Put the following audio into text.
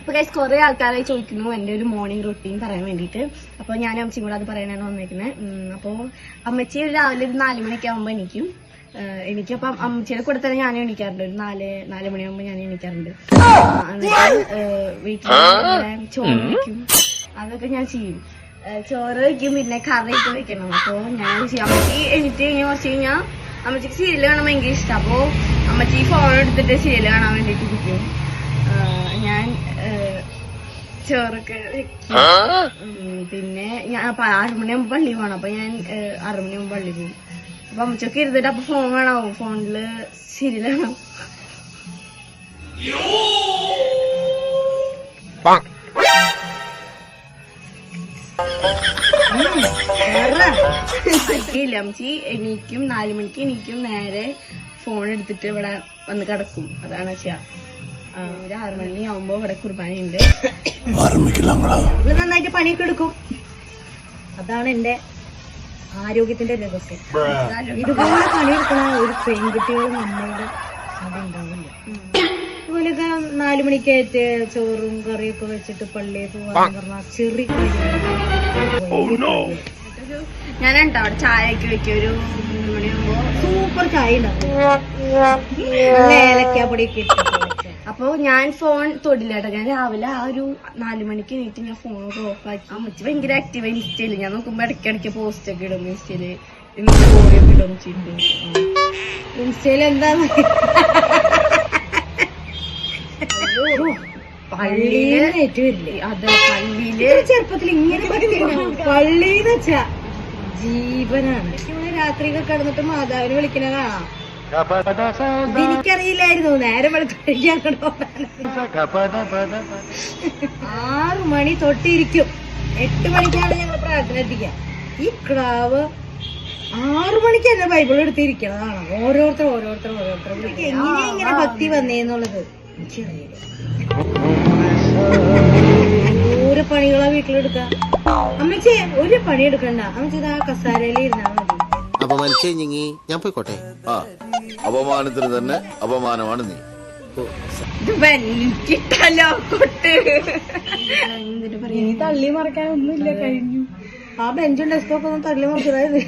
അപ്പൊ ഗൈസ് കുറെ ആൾക്കാരായി ചോദിക്കുന്നു എന്റെ ഒരു മോർണിംഗ് റൊട്ടീൻ പറയാൻ വേണ്ടിട്ട്. അപ്പൊ ഞാൻ അമ്മച്ചിയും കൂടെ അത് പറയാനാണ് വന്നേക്കുന്നത്. അപ്പൊ അമ്മച്ചി രാവിലെ ഒരു 4 മണിയൊക്കെ ആകുമ്പോ എനിക്കപ്പം അമ്മച്ചിയുടെ കൂടെ തന്നെ ഞാൻ എണീക്കാറുണ്ട്. ഒരു 4 മണിയാകുമ്പോ ഞാൻ എണീക്കാറുണ്ട്. എന്നിട്ട് വീട്ടിൽ ചോറ് വയ്ക്കും, അതൊക്കെ ഞാൻ ചെയ്യും. ചോറ് വയ്ക്കും, പിന്നെ കറിയൊക്കെ വെക്കണം. അപ്പൊ ഞാൻ ചെയ്യും. അമ്മച്ചി എണീറ്റ് കഴിഞ്ഞാൽ കുറച്ച് കഴിഞ്ഞാൽ അമ്മച്ചിക്ക് സീരിയൽ കാണാൻ ഭയങ്കര ഇഷ്ടം. അപ്പൊ അമ്മച്ചി ഫോൺ എടുത്തിട്ട് സീരിയൽ കാണാൻ വേണ്ടിട്ട് ഇരിക്കും. ഞാൻ ചോറൊക്കെ വെക്കും. പിന്നെ ഞാൻ 6 മണിയാകുമ്പോ പള്ളി പോകണം. അപ്പൊ ഞാൻ 6 മണിയാകുമ്പോ പള്ളി പോകും. അപ്പൊ അമ്മച്ചൊക്കെ ഇരുന്നിട്ട് അപ്പൊ ഫോൺ കാണാവും, ഫോണില് സീരിയൽ കാണാവും. അമ്മച്ചി എണീക്കും, 4 മണിക്ക് എണീക്കും, നേരെ ഫോൺ എടുത്തിട്ട് ഇവിടെ വന്ന് കിടക്കും. അതാണ് ചെയ്യാ. ഒരു 6 മണിയാവുമ്പോ ഇവിടെ കുർബാനയുണ്ട്. നന്നായിട്ട് പണിയൊക്കെ എടുക്കും. അതാണ് എന്റെ ആരോഗ്യത്തിന്റെ രഹസ്യം. ഇതുപോലെ പണിയെടുക്കണ ഒരു പെൺകുട്ടികൾ നമ്മളുടെ അവിടെ ഉണ്ടാവില്ല. ഇതുപോലെയൊക്കെ 4 മണിക്കായിട്ട് ചോറും കറിയൊക്കെ വെച്ചിട്ട് പള്ളിയിൽ പോവാന്ന് പറഞ്ഞാൽ ചെറിയ ഞാനുണ്ടോ അവിടെ ചായയൊക്കെ വെക്കും. ഒരു 3 മണിയാകുമ്പോ സൂപ്പർ ചായ ഉണ്ടാവും, ഏലക്കാപ്പൊടിയൊക്കെ ഇട്ടിട്ട്. അപ്പൊ ഞാൻ ഫോൺ തൊടില്ല കേട്ടോ. ഞാൻ രാവിലെ ആ ഒരു 4 മണിക്ക് എണീറ്റ് ഞാൻ ഫോണൊക്കെ ഓഫ് ആക്കി. അമ്മച്ചി ഭയങ്കര ആക്റ്റീവ് ഇൻസ്റ്റയില്. ഞാൻ നോക്കുമ്പോ ഇടയ്ക്കിടയ്ക്ക് പോസ്റ്റ് ഒക്കെ ഇടും ഇൻസ്റ്റയില്, സ്റ്റോറിയൊക്കെ ഇടും ചെയ്തു. ഇൻസ്റ്റയില് എന്താന്ന് പള്ളിയില് അതെ, പള്ളിയില് ചെറുപ്പത്തിൽ ഇങ്ങനെ പള്ളിന്ന് വെച്ചാ ജീവനാണ്. ഇവിടെ രാത്രിയൊക്കെ കിടന്നിട്ട് മാതാവിനെ വിളിക്കണ കാണാം. എനിക്കറിയില്ലായിരുന്നു നേരം വെളുക്കാൻ 6 മണി തൊട്ടിരിക്കും. 8 മണിക്കാണ് ഞങ്ങൾ പ്രാർത്ഥന എത്തിക്കുക. ഈ ക്രാവ് 6 മണിക്ക് തന്നെ ബൈബിൾ എടുത്തിരിക്കണതാണ്. ഓരോരുത്തർ എങ്ങനെയാ ഇങ്ങനെ ഭക്തി വന്നേന്നുള്ളത് എനിക്കറിയില്ല. ഓരോ പണികളാ വീട്ടിലെടുക്ക. അമ്മച്ചി ഒരു പണി എടുക്കണ്ട, അമ്മച്ചി ആ കസാരയിൽ ഇരുന്നാ മതി. അപമാനിച്ചേ ഞാൻ പോയിക്കോട്ടെ. അപമാനത്തിന് തന്നെ അപമാനമാണ് നീ. ഇനി തള്ളി മറിക്കാനൊന്നുമില്ല, കഴിഞ്ഞു. ആ ബെഞ്ചും ഡെസ്കൊക്കെ ഒന്ന് തള്ളി മറിച്ചതായത്.